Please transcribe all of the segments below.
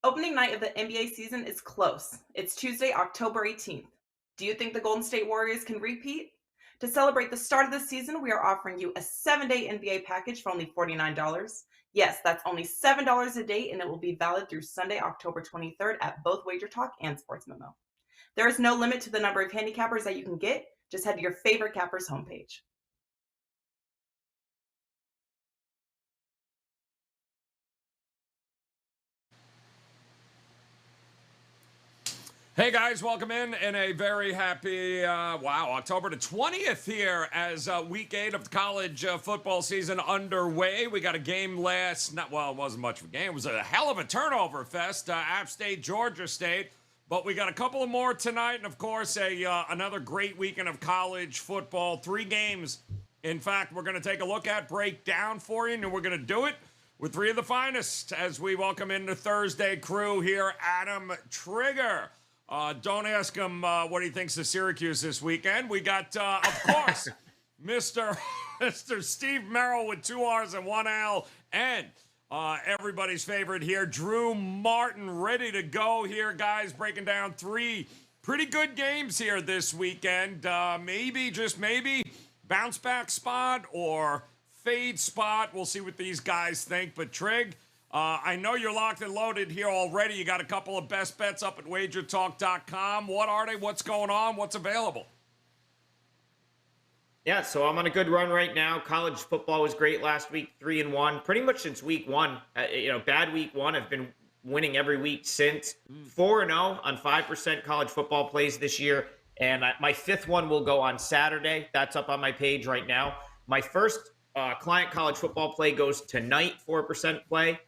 Opening night of the NBA season is close. It's Tuesday, October 18th. Do you think the Golden State Warriors can repeat? To celebrate the start of the season, we are offering you a 7-day NBA package for only $49. Yes, that's only $7 a day, and it will be valid through Sunday, October 23rd at both WagerTalk and Sports Memo. There is no limit to the number of handicappers that you can get. Just head to your favorite capper's homepage. Hey guys, welcome in and a very happy, October the 20th here as week 8 of the college football season underway. We got a game it wasn't much of a game. It was a hell of a turnover fest, App State, Georgia State. But we got a couple of more tonight, and of course, another great weekend of college football. 3 games, in fact, we're going to take a look at, break down for you, and we're going to do it with 3 of the finest as we welcome in the Thursday crew here, Adam Trigger. Don't ask him what he thinks of Syracuse this weekend. We got, of course, Mr. Steve Merril with 2 R's and 1 L, and everybody's favorite here, Drew Martin, ready to go here, guys, breaking down 3 pretty good games here this weekend. Maybe, just maybe, bounce back spot or fade spot. We'll see what these guys think, but Trig, I know you're locked and loaded here already. You got a couple of best bets up at WagerTalk.com. What are they? What's going on? What's available? Yeah, so I'm on a good run right now. College football was great last week, 3-1. Pretty much since week 1. Bad week 1. I've been winning every week since. 4-0 on 5% college football plays this year. And my 5th one will go on Saturday. That's up on my page right now. My first client college football play goes tonight, 4% play.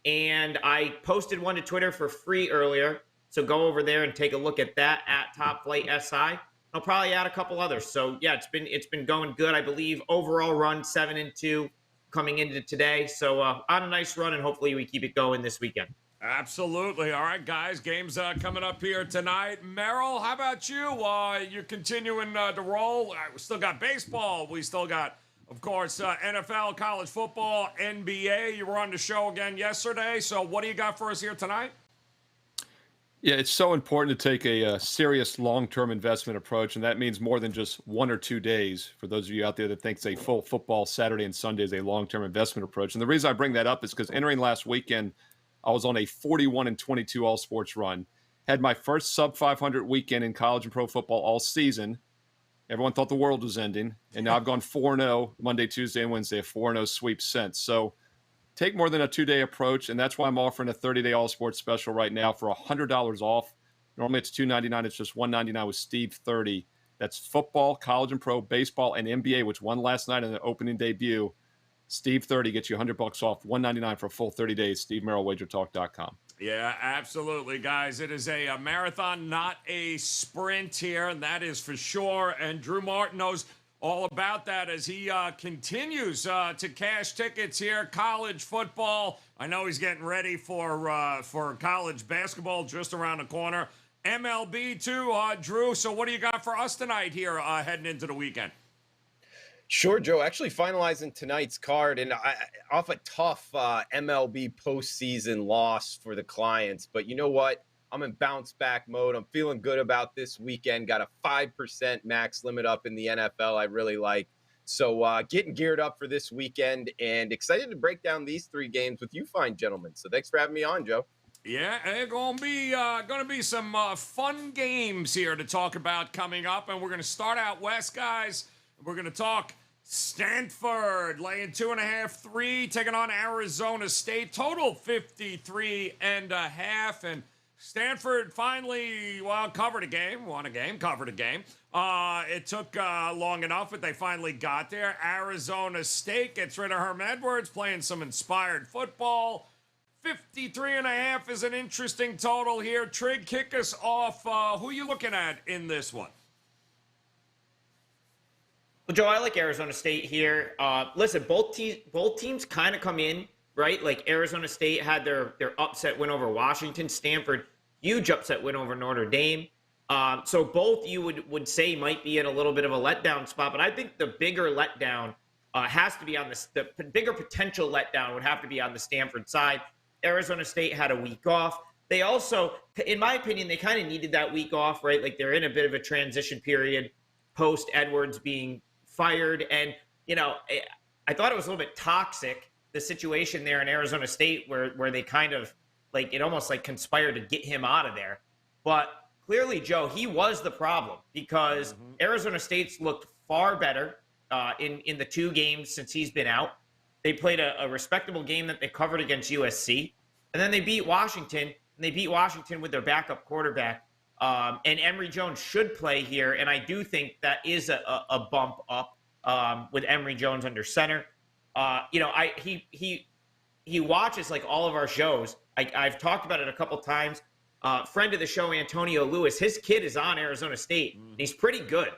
And I posted one to Twitter for free earlier. So go over there and take a look at that at Top Flight SI. I'll probably add a couple others. So yeah, it's been going good. I believe overall run 7-2 coming into today. So on a nice run, and hopefully we keep it going this weekend. Absolutely. All right, guys, games coming up here tonight. Merril, how about you? You're continuing to roll. We still got baseball. We still got, of course, NFL, college football, NBA. You were on the show again yesterday. So what do you got for us here tonight? Yeah, it's so important to take a serious long-term investment approach, and that means more than just 1 or 2 days. For those of you out there that thinks a full football Saturday and Sunday is a long-term investment approach. And the reason I bring that up is because entering last weekend, I was on a 41-22 all-sports run. Had my first sub-500 weekend in college and pro football all season. Everyone thought the world was ending. And now I've gone 4-0 Monday, Tuesday, and Wednesday, a 4-0 sweep since. So take more than a 2-day approach, and that's why I'm offering a 30-day all-sports special right now for $100 off. Normally it's $299. It's just $199 with Steve 30. That's football, college and pro, baseball, and NBA, which won last night in the opening debut. Steve 30 gets you $100 off, $199 for a full 30 days. Steve Merril, WagerTalk.com. Yeah, absolutely, guys. It is a marathon, not a sprint here, and that is for sure. And Drew Martin knows all about that as he continues to cash tickets here. College football. I know he's getting ready for college basketball just around the corner. MLB too, Drew. So what do you got for us tonight here heading into the weekend? Sure, Joe. Actually finalizing tonight's card, and off a tough MLB postseason loss for the clients. But you know what? I'm in bounce back mode. I'm feeling good about this weekend. Got a 5% max limit up in the NFL I really like. So getting geared up for this weekend and excited to break down these 3 games with you fine gentlemen. So thanks for having me on, Joe. Yeah, it's gonna be some fun games here to talk about coming up, and we're gonna start out west, guys. We're gonna talk Stanford laying 2.5, 3, taking on Arizona State. Total 53.5, and Stanford finally, covered a game, won a game, covered a game. It took long enough, but they finally got there. Arizona State gets rid of Herm Edwards, playing some inspired football. 53.5 is an interesting total here. Trig, kick us off. Who are you looking at in this one? Well, Joe, I like Arizona State here. Listen, both teams kind of come in, right? Like Arizona State had their upset win over Washington. Stanford, huge upset win over Notre Dame. So both you would say might be in a little bit of a letdown spot, but I think the bigger letdown has to be on the bigger potential letdown would have to be on the Stanford side. Arizona State had a week off. they also, in my opinion, they kind of needed that week off, right? Like they're in a bit of a transition period post Edwards being fired. And, I thought it was a little bit toxic, the situation there in Arizona State where they kind of it almost conspired to get him out of there. But clearly, Joe, he was the problem because Arizona State's looked far better in the 2 games since he's been out. They played a respectable game that they covered against USC. And then they beat Washington, and they beat Washington with their backup quarterback. And Emory Jones should play here, and I do think that is a bump up with Emory Jones under center. He watches all of our shows. I've talked about it a couple times. Friend of the show, Antonio Lewis, his kid is on Arizona State, and he's pretty good.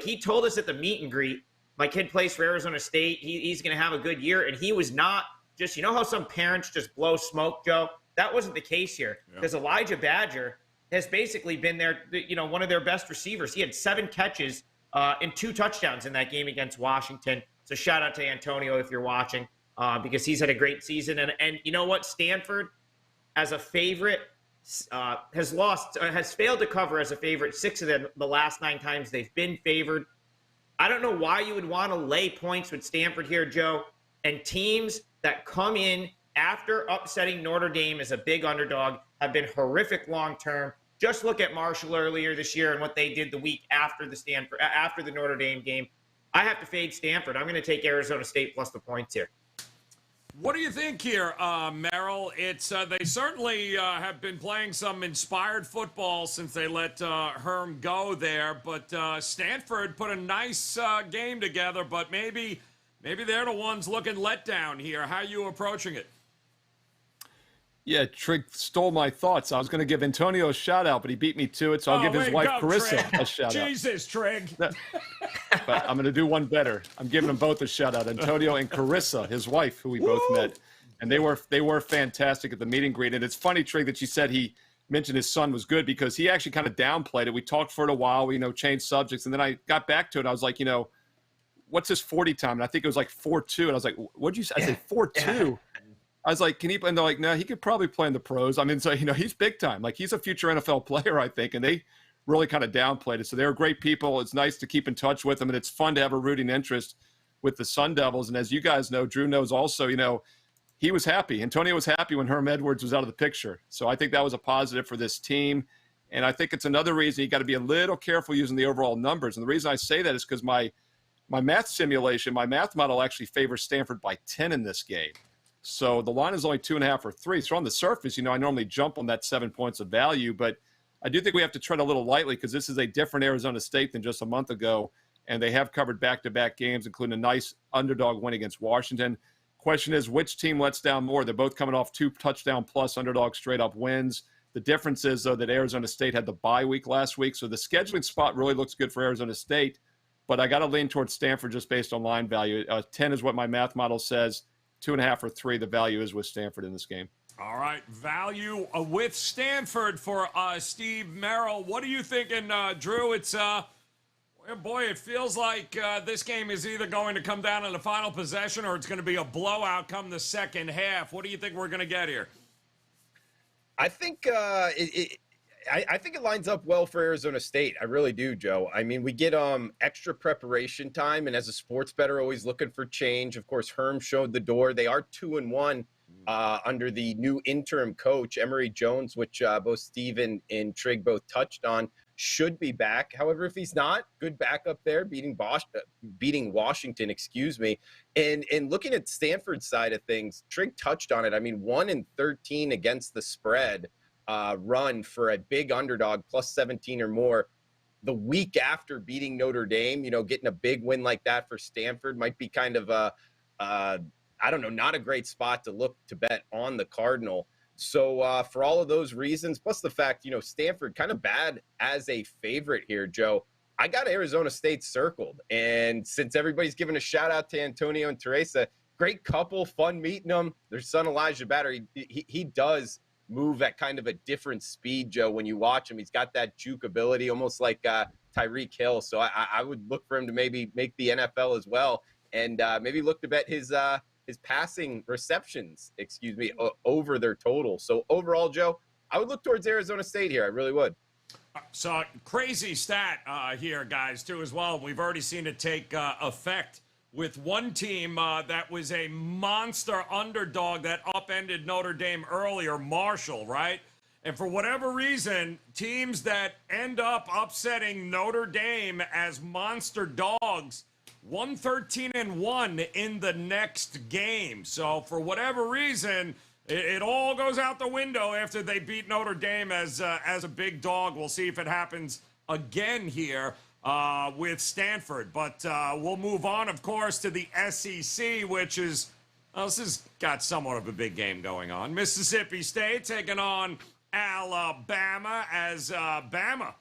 He told us at the meet and greet, my kid plays for Arizona State. He's going to have a good year, and he was not just, how some parents just blow smoke, Joe? That wasn't the case here because Elijah Badger has basically been one of their best receivers. He had 7 catches and 2 touchdowns in that game against Washington. So shout out to Antonio if you're watching because he's had a great season. And you know what? Stanford, as a favorite, has failed to cover as a favorite 6 of the last 9 times they've been favored. I don't know why you would want to lay points with Stanford here, Joe. And teams that come in after upsetting Notre Dame as a big underdog have been horrific long-term. Just look at Marshall earlier this year and what they did the week after the Notre Dame game. I have to fade Stanford. I'm going to take Arizona State plus the points here. What do you think here, Merril? It's they certainly have been playing some inspired football since they let Herm go there. But Stanford put a nice game together. But maybe they're the ones looking let down here. How are you approaching it? Yeah, Trig stole my thoughts. I was going to give Antonio a shout out, but he beat me to it. So I'll give his wife Carissa Trig. a shout out. Jesus, Trig. But I'm going to do one better. I'm giving them both a shout out. Antonio and Carissa, his wife, who we both met, and they were fantastic at the meet and greet. And it's funny, Trig, that you said he mentioned his son was good because he actually kind of downplayed it. We talked for a while, we changed subjects, and then I got back to it. I was like, what's his 40 time? And I think it was 4.2. And I was like, what'd you say? I said 4.2. I was like, can he play? And they're like, no, he could probably play in the pros. I mean, so, he's big time. He's a future NFL player, I think. And they really kind of downplayed it. So they're great people. It's nice to keep in touch with them. And it's fun to have a rooting interest with the Sun Devils. And as you guys know, Drew knows also, he was happy. Antonio was happy when Herm Edwards was out of the picture. So I think that was a positive for this team. And I think it's another reason you got to be a little careful using the overall numbers. And the reason I say that is because my math simulation, my math model actually favors Stanford by 10 in this game. So the line is only 2.5 or 3. So on the surface, I normally jump on that 7 points of value, but I do think we have to tread a little lightly because this is a different Arizona State than just a month ago, and they have covered back-to-back games, including a nice underdog win against Washington. Question is, which team lets down more? They're both coming off 2 touchdown-plus underdog straight-up wins. The difference is, though, that Arizona State had the bye week last week, so the scheduling spot really looks good for Arizona State, but I got to lean towards Stanford just based on line value. 10 is what my math model says. 2.5 or 3, the value is with Stanford in this game. All right, value with Stanford for Steve Merril. What are you thinking, Drew? It's boy, it feels like this game is either going to come down to the final possession or it's going to be a blowout come the second half. What do you think we're going to get here? I think I think it lines up well for Arizona State. I really do, Joe. I mean, we get extra preparation time, and as a sports bettor, always looking for change. Of course, Herm showed the door. They are 2-1 under the new interim coach, Emory Jones, which both Steve and Trig both touched on, should be back. However, if he's not, good backup there, beating Washington, excuse me. And looking at Stanford's side of things, Trig touched on it. I mean, 1-13 against the spread. Run for a big underdog plus 17 or more the week after beating Notre Dame. Getting a big win like that for Stanford might be kind of I don't know, not a great spot to look to bet on the Cardinal. So for all of those reasons, plus the fact, Stanford kind of bad as a favorite here, Joe, I got Arizona State circled. And since everybody's giving a shout out to Antonio and Teresa, great couple, fun meeting them. Their son, Elijah Badger, he does move at kind of a different speed, Joe. When you watch him, he's got that juke ability, almost like Tyreek Hill. So I would look for him to maybe make the NFL as well, and maybe look to bet his passing receptions, over their total. So overall, Joe, I would look towards Arizona State here. I really would. So crazy stat here, guys, too, as well. We've already seen it take effect with one team that was a monster underdog that upended Notre Dame earlier, Marshall, right? And for whatever reason, teams that end up upsetting Notre Dame as monster dogs, 113-1 in the next game. So for whatever reason, it all goes out the window after they beat Notre Dame as a big dog. We'll see if it happens again here with Stanford. But we'll move on, of course, to the SEC, which is, this has got somewhat of a big game going on. Mississippi State taking on Alabama as Bama.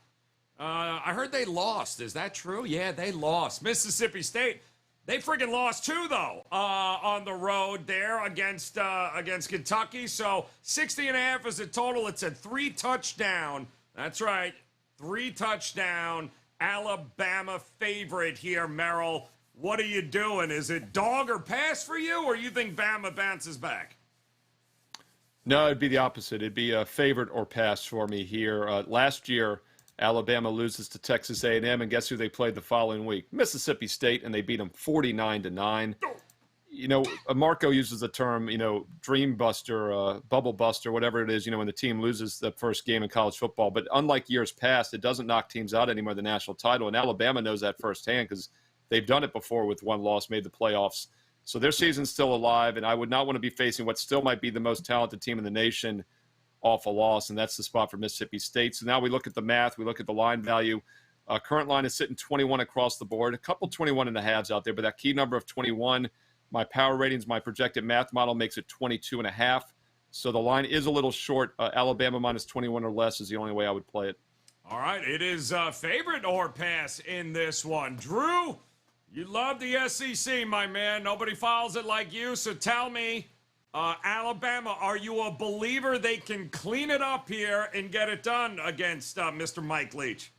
I heard they lost. Is that true? Yeah, they lost. Mississippi State, they freaking lost too, though, on the road there against Kentucky. So 60.5 is a total. It's a 3-touchdown. That's right, 3-touchdown. Alabama favorite here, Merril. What are you doing? Is it dog or pass for you, or you think Bama bounces back? No, it'd be the opposite. It'd be a favorite or pass for me here. Last year, Alabama loses to Texas A&M, and guess who they played the following week? Mississippi State, and they beat them 49-9. You know, Marco uses the term, dream buster, bubble buster, whatever it is, when the team loses the first game in college football. But unlike years past, it doesn't knock teams out anymore, the national title. And Alabama knows that firsthand because they've done it before with one loss, made the playoffs. So their season's still alive, and I would not want to be facing what still might be the most talented team in the nation off a loss, and that's the spot for Mississippi State. So now we look at the math, we look at the line value. Current line is sitting 21 across the board, a couple 21.5s out there, but that key number of 21, my power ratings, my projected math model makes it 22.5. So the line is a little short. Alabama minus 21 or less is the only way I would play it. All right, it is favorite or pass in this one. Drew, you love the SEC, my man. Nobody follows it like you, so tell me, Alabama, are you a believer they can clean it up here and get it done against Mr. Mike Leach?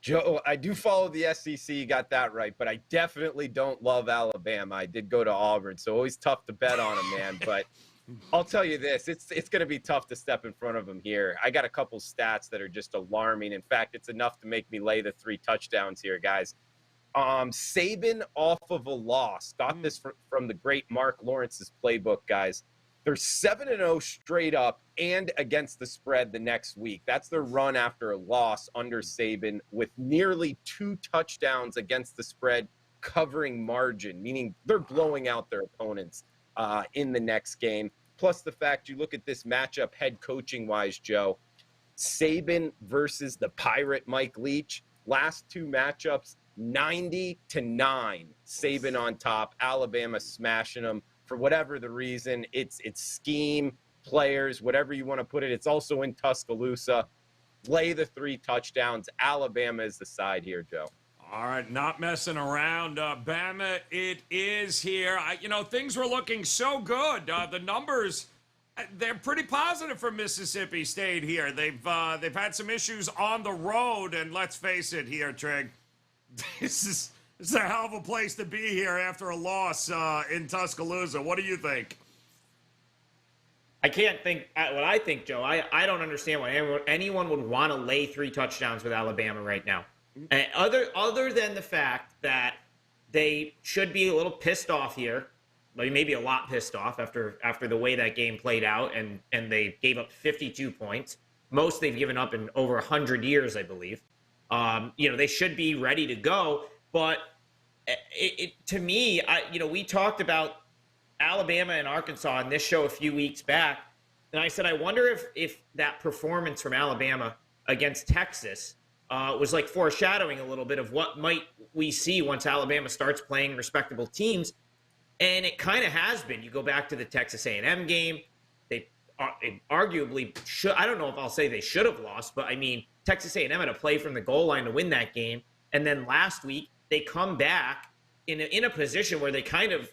Joe, I do follow the SEC. You got that right, but I definitely don't love Alabama. I did go to Auburn, so always tough to bet on them, man. But I'll tell you this, it's going to be tough to step in front of them here. I got a couple stats that are just alarming. In fact, it's enough to make me lay the 3 touchdowns here, guys. Saban off of a loss. Got this from the great Mark Lawrence's playbook, guys. They're 7-0 straight up and against the spread the next week. That's their run after a loss under Saban with nearly 2 touchdowns against the spread covering margin, meaning they're blowing out their opponents in the next game. Plus the fact you look at this matchup head coaching wise, Joe, Saban versus the Pirate Mike Leach. Last 2 matchups, 90-9. Saban on top, Alabama smashing them. For whatever the reason, it's scheme, players, whatever you want to put it. It's also in Tuscaloosa. Lay the 3 touchdowns. Alabama is the side here, Joe. All right, not messing around. Bama, it is here. Things were looking so good. The numbers, they're pretty positive for Mississippi State here. They've had some issues on the road, and let's face it here, Trig. This is a hell of a place to be here after a loss in Tuscaloosa. What do you think? I can't think what I think, Joe. I don't understand why anyone would want to lay 3 touchdowns with Alabama right now. And other than the fact that they should be a little pissed off here, maybe a lot pissed off after the way that game played out, and they gave up 52 points. Most they've given up in over 100 years, I believe. They should be ready to go. But to me, we talked about Alabama and Arkansas on this show a few weeks back, and I said I wonder if that performance from Alabama against Texas was like foreshadowing a little bit of what might we see once Alabama starts playing respectable teams, and it kind of has been. You go back to the Texas A&M game; they arguably should. I don't know if I'll say they should have lost, but I mean Texas A&M had a play from the goal line to win that game, and then last week they come back in a position where they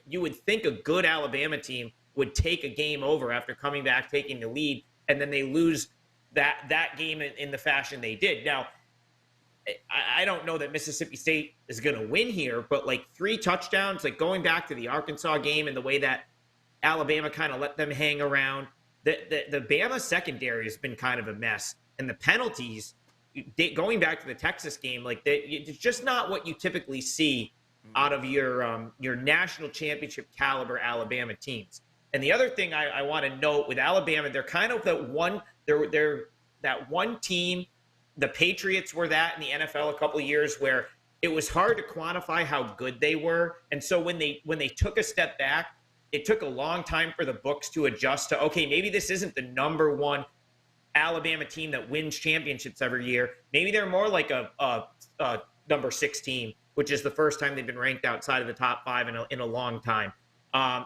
you would think a good Alabama team would take a game over after coming back, taking the lead, and then they lose that game in the fashion they did. Now, I don't know that Mississippi State is going to win here, but 3 touchdowns, going back to the Arkansas game and the way that Alabama kind of let them hang around, the Bama secondary has been kind of a mess, and the penalties, going back to the Texas game, like it's just not what you typically see out of your national championship caliber Alabama teams. And the other thing I want to note with Alabama, they're kind of they're that one team. The Patriots were that in the NFL a couple of years where it was hard to quantify how good they were. And so when they took a step back, it took a long time for the books to adjust to, okay, maybe this isn't the number one Alabama team that wins championships every year. Maybe they're more like a number 6 team, which is the first time they've been ranked outside of the top 5 in a long time.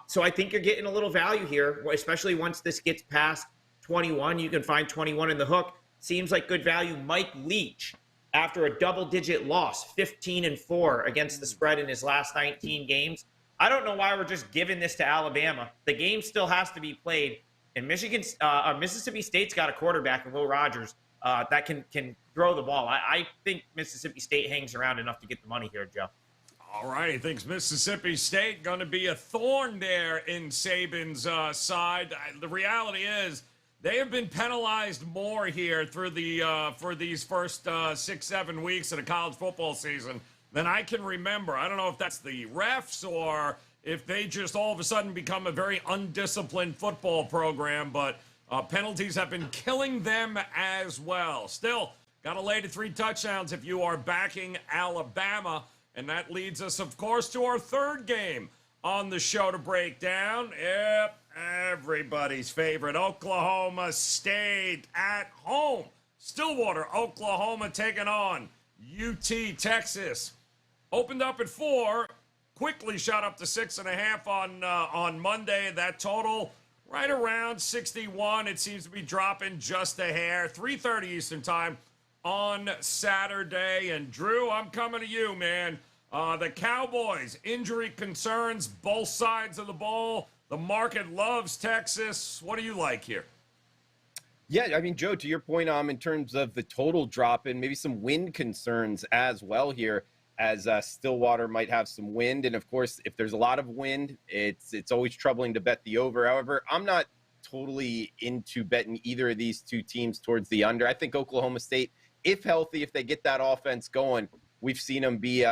So I think you're getting a little value here, especially once this gets past 21. You can find 21 in the hook. Seems like good value. Mike Leach, after a double-digit loss, 15-4 against the spread in his last 19 games. I don't know why we're just giving this to Alabama. The game still has to be played. And Mississippi State's got a quarterback in Will Rogers that can throw the ball. I think Mississippi State hangs around enough to get the money here, Joe. All right, he thinks Mississippi State going to be a thorn there in Saban's side. The reality is they have been penalized more here through for these first 6-7 weeks of the college football season than I can remember. I don't know if that's the refs or if they just all of a sudden become a very undisciplined football program, but penalties have been killing them as well. Still, got to lay to 3 touchdowns if you are backing Alabama. And that leads us, of course, to our third game on the show to break down. Yep, everybody's favorite, Oklahoma State at home. Stillwater, Oklahoma taking on UT, Texas. Opened up at 4, quickly shot up to 6.5 on Monday. That total right around 61. It seems to be dropping just a hair. 3:30 Eastern time on Saturday. And Drew, I'm coming to you, man. The Cowboys, injury concerns, both sides of the ball. The market loves Texas. What do you like here? Yeah, I mean, Joe, to your point, in terms of the total drop and maybe some wind concerns as well here, as Stillwater might have some wind. And of course, if there's a lot of wind, it's always troubling to bet the over. However, I'm not totally into betting either of these two teams towards the under. I think Oklahoma State, if healthy, if they get that offense going, we've seen them be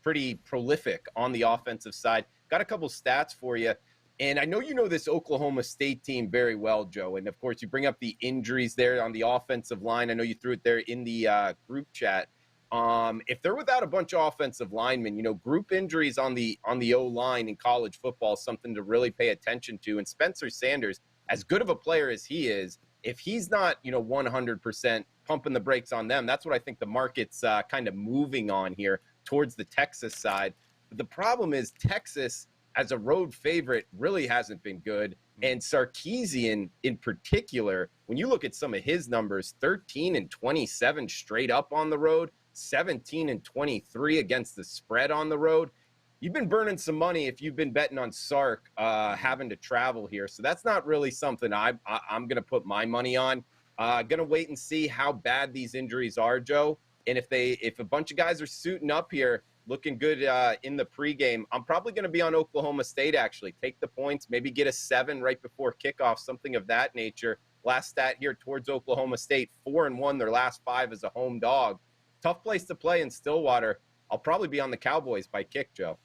pretty prolific on the offensive side. Got a couple stats for you. And I know you know this Oklahoma State team very well, Joe. And of course, you bring up the injuries there on the offensive line. I know you threw it there in the group chat. If they're without a bunch of offensive linemen, group injuries on the O-line in college football is something to really pay attention to. And Spencer Sanders, as good of a player as he is, if he's not, 100% pumping the brakes on them, that's what I think the market's kind of moving on here towards the Texas side. But the problem is Texas, as a road favorite, really hasn't been good. And Sarkisian in particular, when you look at some of his numbers, 13-27 straight up on the road, 17-23 against the spread on the road. You've been burning some money if you've been betting on Sark having to travel here. So that's not really something I'm going to put my money on. Going to wait and see how bad these injuries are, Joe. And if a bunch of guys are suiting up here, looking good in the pregame, I'm probably going to be on Oklahoma State, actually. Take the points, maybe get a 7 right before kickoff, something of that nature. Last stat here towards Oklahoma State, 4-1 their last 5 as a home dog. Tough place to play in Stillwater. I'll probably be on the Cowboys by kick, Joe.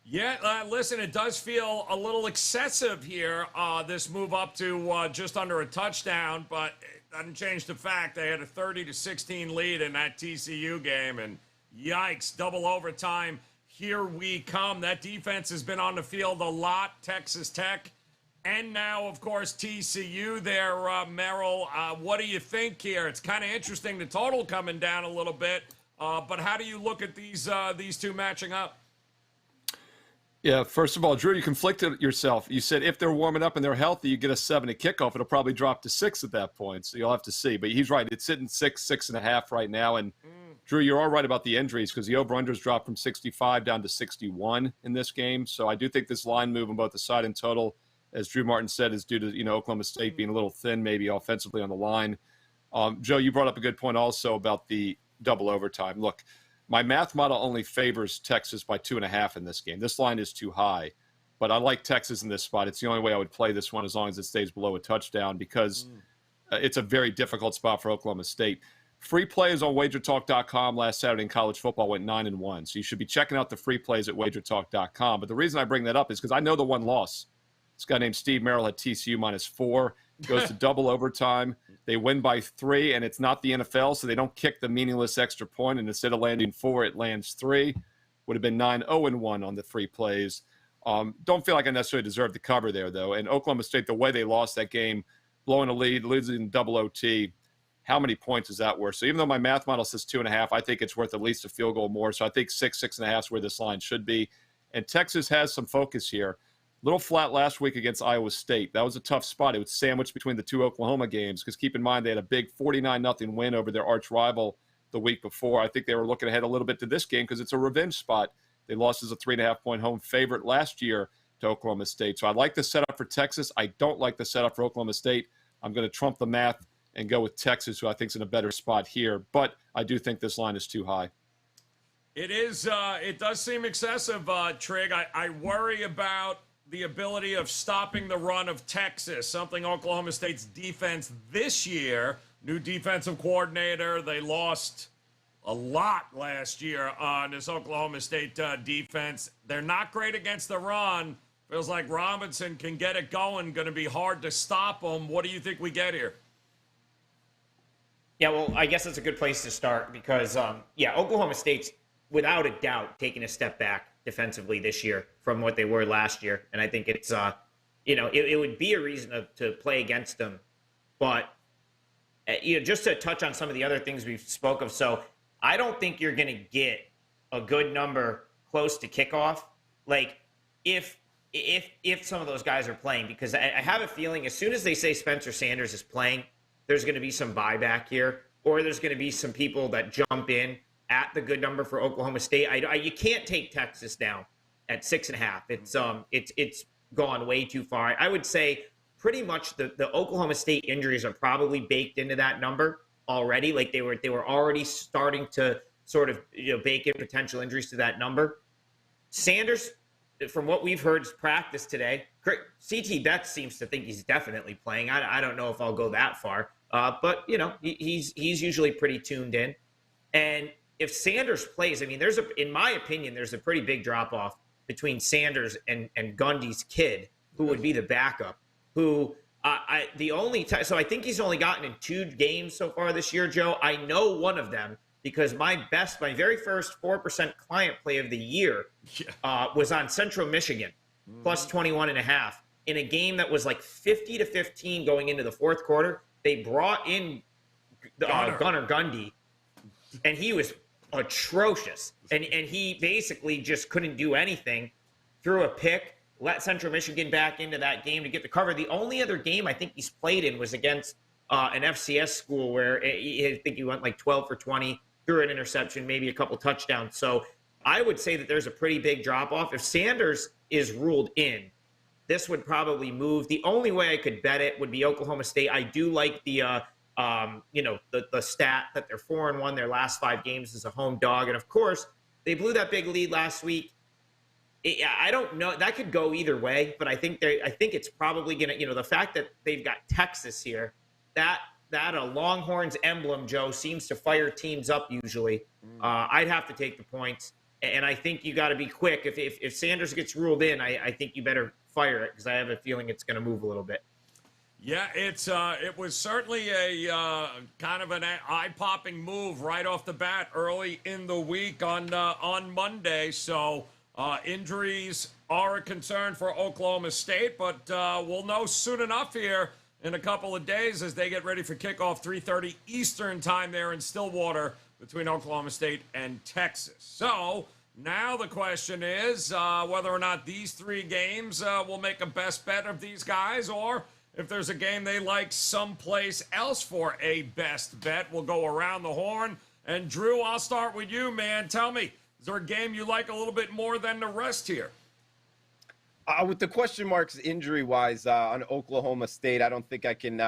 Yeah, listen, it does feel a little excessive here, this move up to just under a touchdown, but it doesn't change the fact they had a 30-16 lead in that TCU game, and yikes, double overtime, here we come. That defense has been on the field a lot, Texas Tech, and now, of course, TCU there, Merril. What do you think here? It's kind of interesting, the total coming down a little bit, but how do you look at these two matching up? Yeah, first of all, Drew, you conflicted yourself. You said if they're warming up and they're healthy, you get a 7 at kickoff. It'll probably drop to 6 at that point, so you'll have to see. But he's right. It's sitting 6.5 right now. And, Drew, you're all right about the injuries because the over-unders dropped from 65 down to 61 in this game. So I do think this line move on both the side and total, as Drew Martin said, is due to Oklahoma State being a little thin maybe offensively on the line. Joe, you brought up a good point also about the double overtime. Look, my math model only favors Texas by 2.5 in this game. This line is too high. But I like Texas in this spot. It's the only way I would play this one as long as it stays below a touchdown because it's a very difficult spot for Oklahoma State. Free plays on WagerTalk.com last Saturday in college football went 9-1. So you should be checking out the free plays at WagerTalk.com. But the reason I bring that up is because I know the one loss. This guy named Steve Merril had TCU -4. Goes to double overtime. They win by 3, and it's not the NFL, so they don't kick the meaningless extra point. And instead of landing 4, it lands 3. Would have been 9-0-1 on the free plays. Don't feel like I necessarily deserve the cover there, though. And Oklahoma State, the way they lost that game, blowing a lead, losing double OT, how many points is that worth? So even though my math model says 2.5, I think it's worth at least a field goal more. So I think 6.5 is where this line should be. And Texas has some focus here. Little flat last week against Iowa State. That was a tough spot. It was sandwiched between the 2 Oklahoma games because keep in mind they had a big 49-0 win over their arch rival the week before. I think they were looking ahead a little bit to this game because it's a revenge spot. They lost as a 3.5-point home favorite last year to Oklahoma State. So I like the setup for Texas. I don't like the setup for Oklahoma State. I'm going to trump the math and go with Texas, who I think is in a better spot here. But I do think this line is too high. It is. It does seem excessive, Trig. I worry about the ability of stopping the run of Texas, something Oklahoma State's defense this year, new defensive coordinator, they lost a lot last year on this Oklahoma State defense. They're not great against the run. Feels like Robinson can get it going, going to be hard to stop them. What do you think we get here? Yeah, well, I guess that's a good place to start because, Oklahoma State's without a doubt taking a step back defensively this year from what they were last year. And I think it's, it would be a reason to play against them. But, just to touch on some of the other things we've spoke of. So I don't think you're going to get a good number close to kickoff. Like if some of those guys are playing, because I have a feeling as soon as they say Spencer Sanders is playing, there's going to be some buyback here, or there's going to be some people that jump in at the good number for Oklahoma State. You can't take Texas down at 6.5. It's gone way too far. I would say pretty much the Oklahoma State injuries are probably baked into that number already. Like they were already starting to sort of bake in potential injuries to that number. Sanders, from what we've heard, is practice today. CT Betts seems to think he's definitely playing. I don't know if I'll go that far, but he's usually pretty tuned in. And if Sanders plays, I mean, in my opinion, there's a pretty big drop off between Sanders and Gundy's kid, who would be the backup. Who so I think he's only gotten in 2 games so far this year, Joe. I know one of them because my very first 4% client play of the year was on Central Michigan, plus 21.5 in a game that was like 50-15 going into the fourth quarter. They brought in Gunnar Gundy, and he was atrocious. And he basically just couldn't do anything. Threw a pick, let Central Michigan back into that game to get the cover. The only other game I think he's played in was against an FCS school where I think he went like 12 for 20, threw an interception, maybe a couple touchdowns. So I would say that there's a pretty big drop-off. If Sanders is ruled in, this would probably move. The only way I could bet it would be Oklahoma State. I do like the stat that they're 4-1 their last 5 games as a home dog. And of course, they blew that big lead last week. I don't know. That could go either way, but I think it's probably going to, the fact that they've got Texas here, that a Longhorns emblem, Joe, seems to fire teams up usually. I'd have to take the points. And I think you got to be quick. If Sanders gets ruled in, I think you better fire it because I have a feeling it's going to move a little bit. Yeah, it was certainly a kind of an eye-popping move right off the bat early in the week on Monday. So injuries are a concern for Oklahoma State, but we'll know soon enough here in a couple of days as they get ready for kickoff, 3:30 Eastern time there in Stillwater between Oklahoma State and Texas. So now the question is whether or not these 3 games will make a best bet of these guys, or if there's a game they like someplace else for a best bet. We'll go around the horn. And Drew, I'll start with you, man. Tell me, is there a game you like a little bit more than the rest here? With the question marks injury-wise on Oklahoma State, I don't think I can,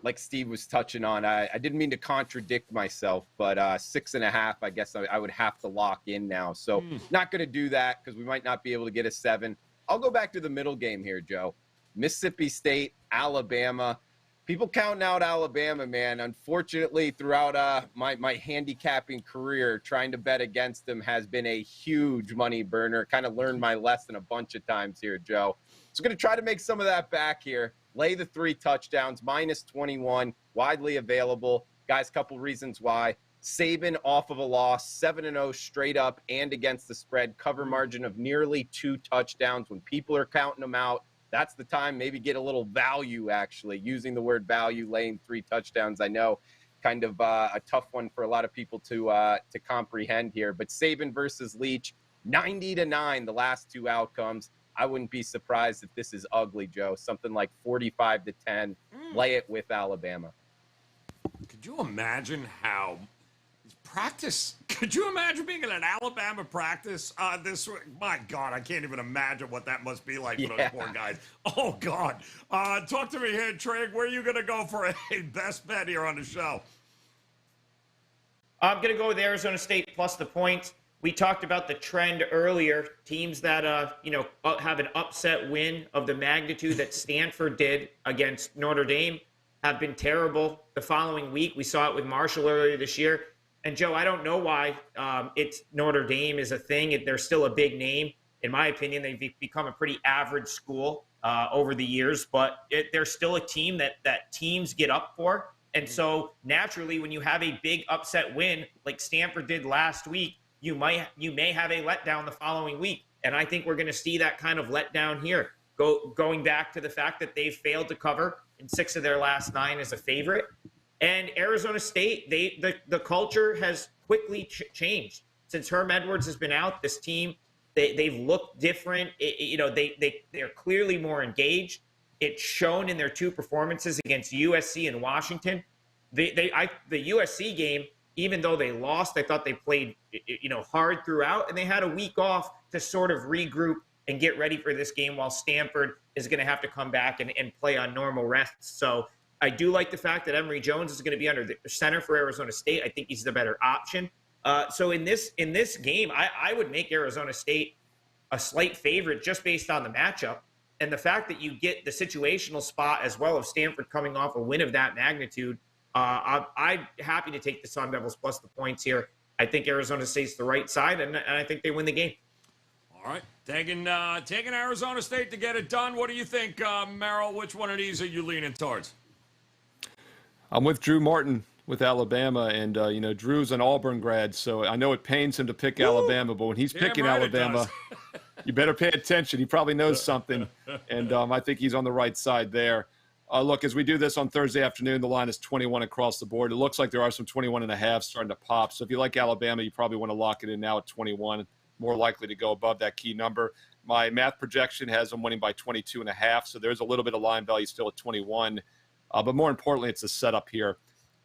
like Steve was touching on, I didn't mean to contradict myself, but 6.5, I guess I would have to lock in now. So not going to do that because we might not be able to get a 7. I'll go back to the middle game here, Joe. Mississippi State, Alabama. People counting out Alabama, man. Unfortunately, throughout my handicapping career, trying to bet against them has been a huge money burner. Kind of learned my lesson a bunch of times here, Joe. So going to try to make some of that back here. Lay the 3 touchdowns, minus 21, widely available. Guys, couple reasons why. Saban off of a loss, 7-0 straight up and against the spread. Cover margin of nearly 2 touchdowns. When people are counting them out, that's the time maybe get a little value, actually. Using the word value, laying 3 touchdowns. I know kind of a tough one for a lot of people to comprehend here. But Saban versus Leach, 90-9, the last 2 outcomes. I wouldn't be surprised if this is ugly, Joe. Something like 45-10. Lay it with Alabama. Could you imagine how practice? Could you imagine being in an Alabama practice this week? My God, I can't even imagine what that must be like for those poor guys. Oh, God. Talk to me here, Trig. Where are you going to go for a best bet here on the show? I'm going to go with Arizona State plus the points. We talked about the trend earlier. Teams that, have an upset win of the magnitude that Stanford did against Notre Dame have been terrible the following week. We saw it with Marshall earlier this year. And, Joe, I don't know why it's Notre Dame is a thing. They're still a big name. In my opinion, they've become a pretty average school over the years. But they're still a team that teams get up for. And so, naturally, when you have a big upset win like Stanford did last week, you may have a letdown the following week. And I think we're going to see that kind of letdown here. Going back to the fact that they've failed to cover in 6 of their last 9 as a favorite. And Arizona State, the culture has quickly changed. Since Herm Edwards has been out, this team, they've looked different. They're clearly more engaged. It's shown in their 2 performances against USC and Washington. The USC game, even though they lost, I thought they played hard throughout, and they had a week off to sort of regroup and get ready for this game, while Stanford is going to have to come back and play on normal rests. So I do like the fact that Emory Jones is going to be under the center for Arizona State. I think he's the better option. So in this game, I would make Arizona State a slight favorite just based on the matchup. And the fact that you get the situational spot as well of Stanford coming off a win of that magnitude, I'm happy to take the Sun Devils plus the points here. I think Arizona State's the right side, and I think they win the game. All right. Taking Arizona State to get it done. What do you think, Merril? Which one of these are you leaning towards? I'm with Drew Martin with Alabama, and Drew's an Auburn grad, so I know it pains him to pick Alabama, but when he's picking Alabama, you better pay attention. He probably knows something, and I think he's on the right side there. Look, as we do this on Thursday afternoon, the line is 21 across the board. It looks like there are some 21.5 starting to pop. So if you like Alabama, you probably want to lock it in now at 21. More likely to go above that key number. My math projection has them winning by 22.5. So there's a little bit of line value still at 21. But more importantly, it's a setup here.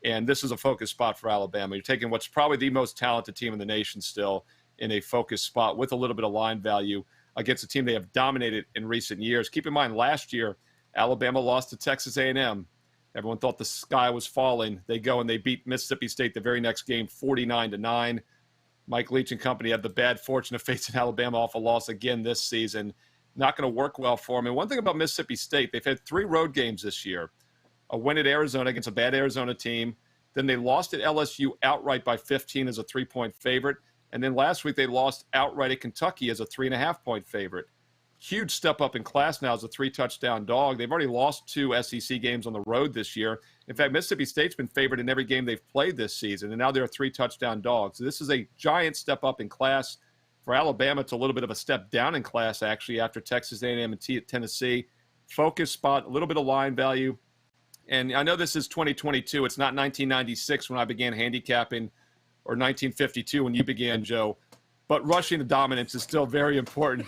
And this is a focus spot for Alabama. You're taking what's probably the most talented team in the nation still in a focus spot with a little bit of line value against a team they have dominated in recent years. Keep in mind, last year, Alabama lost to Texas A&M. Everyone thought the sky was falling. They go and they beat Mississippi State the very next game, 49-9. Mike Leach and company had the bad fortune of facing Alabama off a loss again this season. Not going to work well for them. And one thing about Mississippi State, they've had 3 road games this year. A win at Arizona against a bad Arizona team. Then they lost at LSU outright by 15 as a 3-point favorite. And then last week they lost outright at Kentucky as a 3.5-point favorite. Huge step up in class now as a 3-touchdown dog. They've already lost 2 SEC games on the road this year. In fact, Mississippi State's been favored in every game they've played this season, and now they're a 3-touchdown dog. So this is a giant step up in class. For Alabama, it's a little bit of a step down in class, actually, after Texas A&M and Tennessee. Focus spot, a little bit of line value. And I know this is 2022. It's not 1996 when I began handicapping, or 1952 when you began, Joe. But rushing the dominance is still very important.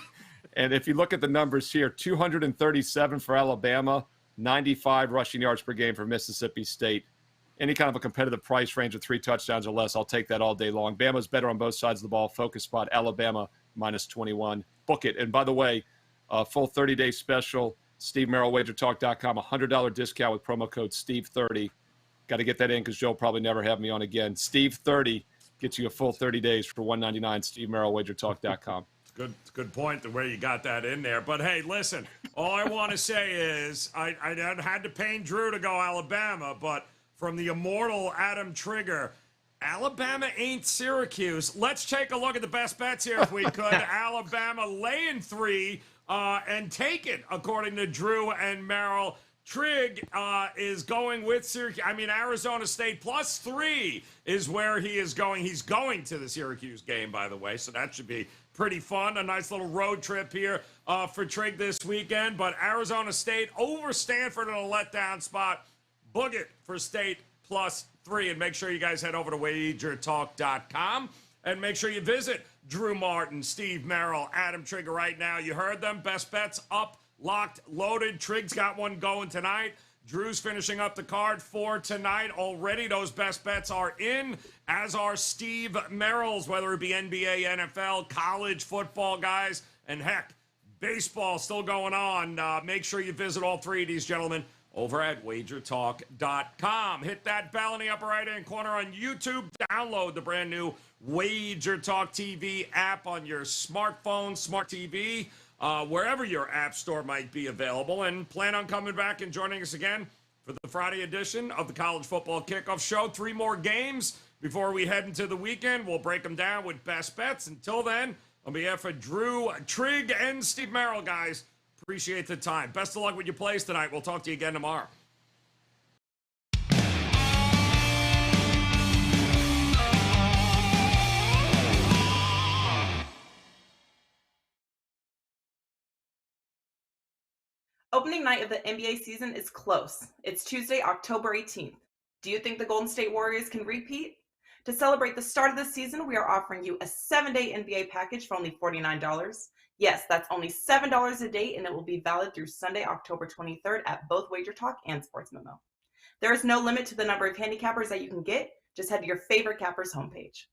And if you look at the numbers here, 237 for Alabama, 95 rushing yards per game for Mississippi State. Any kind of a competitive price range of 3 touchdowns or less, I'll take that all day long. Bama's better on both sides of the ball. Focus spot, Alabama, minus 21. Book it. And by the way, full 30-day special, Steve Merril, WagerTalk.com, $100 discount with promo code Steve30. Got to get that in because Joe will probably never have me on again. Steve30 gets you a full 30 days for $199. Steve Merril, WagerTalk.com. It's a good point the way you got that in there. But hey, listen, all I want to say is I had to pain Drew to go Alabama, but from the immortal Adam Trigger, Alabama ain't Syracuse. Let's take a look at the best bets here if we could. Alabama laying 3 and take it, according to Drew and Merril. Trig is going with Syracuse. I mean, Arizona State +3 is where he is going. He's going to the Syracuse game, by the way, so that should be pretty fun. A nice little road trip here for Trig this weekend. But Arizona State over Stanford in a letdown spot. Book it for State +3. And make sure you guys head over to WagerTalk.com. And make sure you visit Drew Martin, Steve Merril, Adam Trigger right now. You heard them. Best bets up, locked, loaded. Trig's got one going tonight. Drew's finishing up the card for tonight already. Those best bets are in, as are Steve Merril's, whether it be NBA, NFL, college football, guys, and heck, baseball still going on. Make sure you visit all 3 of these gentlemen over at WagerTalk.com. Hit that bell in the upper right-hand corner on YouTube. Download the brand new WagerTalk TV app on your smartphone, smart TV, wherever your app store might be available. And plan on coming back and joining us again for the Friday edition of the College Football Kickoff Show. 3 more games before we head into the weekend. We'll break them down with best bets. Until then, on behalf of Drew, Trig, and Steve Merril, guys, appreciate the time. Best of luck with your plays tonight. We'll talk to you again tomorrow. Opening night of the NBA season is close. It's Tuesday, October 18th. Do you think the Golden State Warriors can repeat? To celebrate the start of the season, we are offering you a 7-day NBA package for only $49. Yes, that's only $7 a day, and it will be valid through Sunday, October 23rd at both WagerTalk and Sports Memo. There is no limit to the number of handicappers that you can get. Just head to your favorite capper's homepage.